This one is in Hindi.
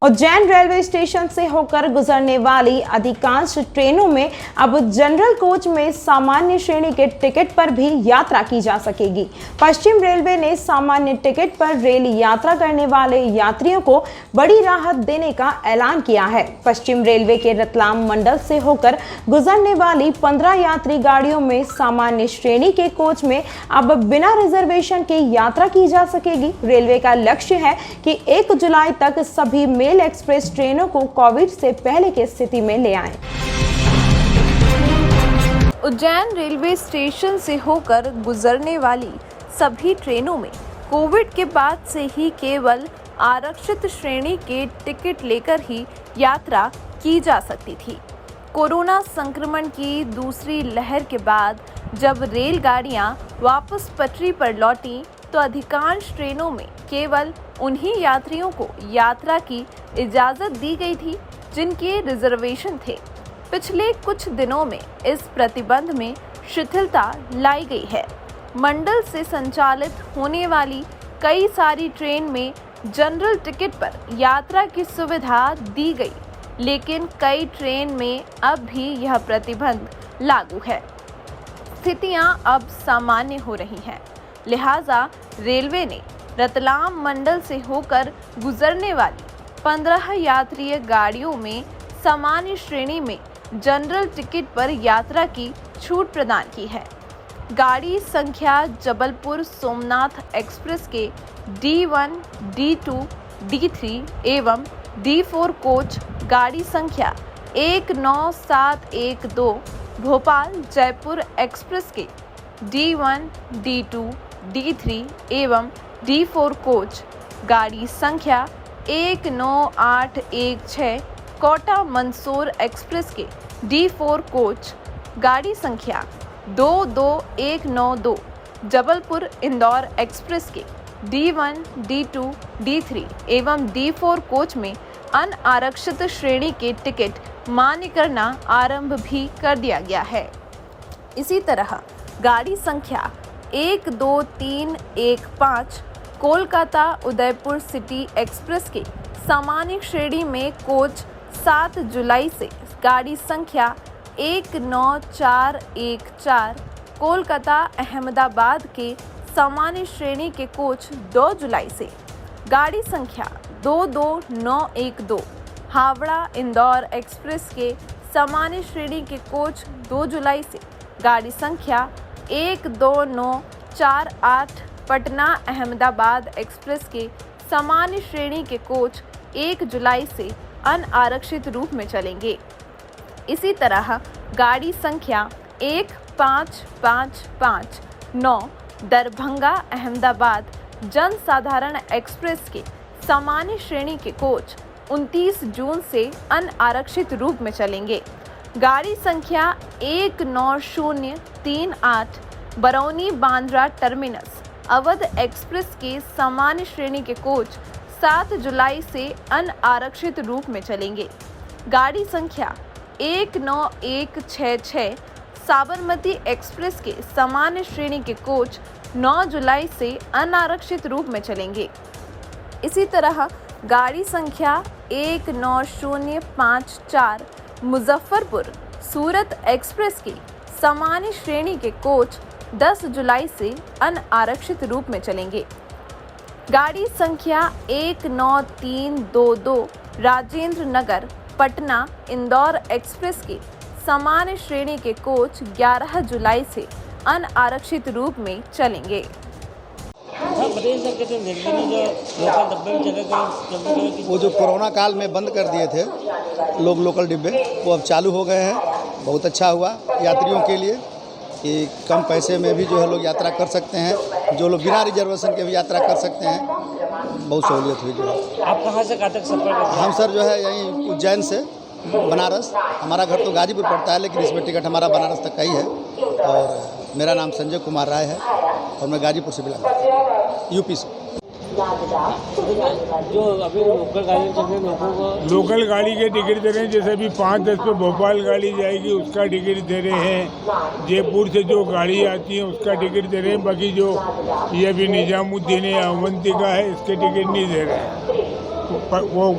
उज्जैन रेलवे स्टेशन से होकर गुजरने वाली अधिकांश ट्रेनों में अब जनरल कोच में सामान्य श्रेणी के टिकट पर भी यात्रा की जा सकेगी। पश्चिम रेलवे ने सामान्य टिकट पर रेल यात्रा करने वाले यात्रियों को बड़ी राहत देने का ऐलान किया है। पश्चिम रेलवे के रतलाम मंडल से होकर गुजरने वाली 15 यात्री गाड़ियों में सामान्य श्रेणी के कोच में अब बिना रिजर्वेशन के यात्रा की जा सकेगी। रेलवे का लक्ष्य है कि 1 जुलाई तक सभी मेल एक्सप्रेस ट्रेनों को कोविड से पहले की स्थिति में ले आएं। उज्जैन रेलवे स्टेशन से होकर गुजरने वाली सभी ट्रेनों में कोविड के बाद से ही केवल आरक्षित श्रेणी के टिकट लेकर ही यात्रा की जा सकती थी। कोरोना संक्रमण की दूसरी लहर के बाद जब रेलगाड़ियां वापस पटरी पर लौटीं तो अधिकांश ट्रेनों में केवल उन्हीं यात्रियों को यात्रा की इजाज़त दी गई थी जिनके रिजर्वेशन थे। पिछले कुछ दिनों में इस प्रतिबंध में शिथिलता लाई गई है। मंडल से संचालित होने वाली कई सारी ट्रेन में जनरल टिकट पर यात्रा की सुविधा दी गई, लेकिन कई ट्रेन में अब भी यह प्रतिबंध लागू है। स्थितियां अब सामान्य हो रही हैं, लिहाजा रेलवे ने रतलाम मंडल से होकर गुजरने वाली 15 यात्रीय गाड़ियों में सामान्य श्रेणी में जनरल टिकट पर यात्रा की छूट प्रदान की है। गाड़ी संख्या जबलपुर सोमनाथ एक्सप्रेस के D1, D2, D3 एवं D4 कोच, गाड़ी संख्या 19712 भोपाल जयपुर एक्सप्रेस के D1, D2, D3 एवं D4 कोच, गाड़ी संख्या 19816 कोटा मंदसौर एक्सप्रेस के D4 कोच, गाड़ी संख्या 22192 जबलपुर इंदौर एक्सप्रेस के D1, D2, D3 एवं D4 कोच में अनारक्षित श्रेणी के टिकट मान्य करना आरंभ भी कर दिया गया है। इसी तरह गाड़ी संख्या 12315 कोलकाता उदयपुर सिटी एक्सप्रेस के सामान्य श्रेणी में कोच 7 जुलाई से, गाड़ी संख्या 19414 कोलकाता अहमदाबाद के सामान्य श्रेणी के कोच 2 जुलाई से, गाड़ी संख्या 22912 हावड़ा इंदौर एक्सप्रेस के सामान्य श्रेणी के कोच 2 जुलाई से, गाड़ी संख्या 12948 पटना अहमदाबाद एक्सप्रेस के सामान्य श्रेणी के कोच 1 जुलाई से अनारक्षित रूप में चलेंगे। इसी तरह गाड़ी संख्या 15559 दरभंगा अहमदाबाद जनसाधारण एक्सप्रेस के सामान्य श्रेणी के कोच 29 जून से अनारक्षित रूप में चलेंगे। गाड़ी संख्या 19038 बरौनी बांद्रा टर्मिनस अवध एक्सप्रेस के सामान्य श्रेणी के कोच 7 जुलाई से अनारक्षित रूप में चलेंगे। गाड़ी संख्या 19166 साबरमती एक्सप्रेस के सामान्य श्रेणी के कोच 9 जुलाई से अनारक्षित रूप में चलेंगे। इसी तरह गाड़ी संख्या 19054 मुजफ्फरपुर सूरत एक्सप्रेस की सामान्य श्रेणी के कोच 10 जुलाई से अनारक्षित रूप में चलेंगे। गाड़ी संख्या 19322 राजेंद्र नगर पटना इंदौर एक्सप्रेस के सामान्य श्रेणी के कोच 11 जुलाई से अनारक्षित रूप में चलेंगे। वो जो कोरोना काल में बंद कर दिए थे लोग लोकल डिब्बे, वो अब चालू हो गए हैं। बहुत अच्छा हुआ यात्रियों के लिए कि कम पैसे में भी जो है लोग यात्रा कर सकते हैं। जो लोग बिना रिजर्वेशन के भी यात्रा कर सकते हैं, बहुत सहूलियत हुई जो है। आप कहाँ से कहाँ तक सफर करते हैं? हम सर जो है यहीं उज्जैन से बनारस, हमारा घर तो गाजीपुर पड़ता है, लेकिन इसमें टिकट हमारा बनारस तक का ही है। और मेरा नाम संजय कुमार राय है और मैं गाजीपुर से बिलोंग करता हूँ, यूपी से। जो अभी लोकल गाड़ी चल रही है, लोगों को लोकल गाड़ी के टिकट दे रहे हैं। जैसे अभी 5-10 पे भोपाल गाड़ी जाएगी उसका टिकट दे रहे हैं। जयपुर से जो गाड़ी आती है उसका टिकट दे रहे हैं। बाकी जो ये अभी निजामुद्दीन है, अवंतिका है, इसके टिकट नहीं दे रहे हैं। वो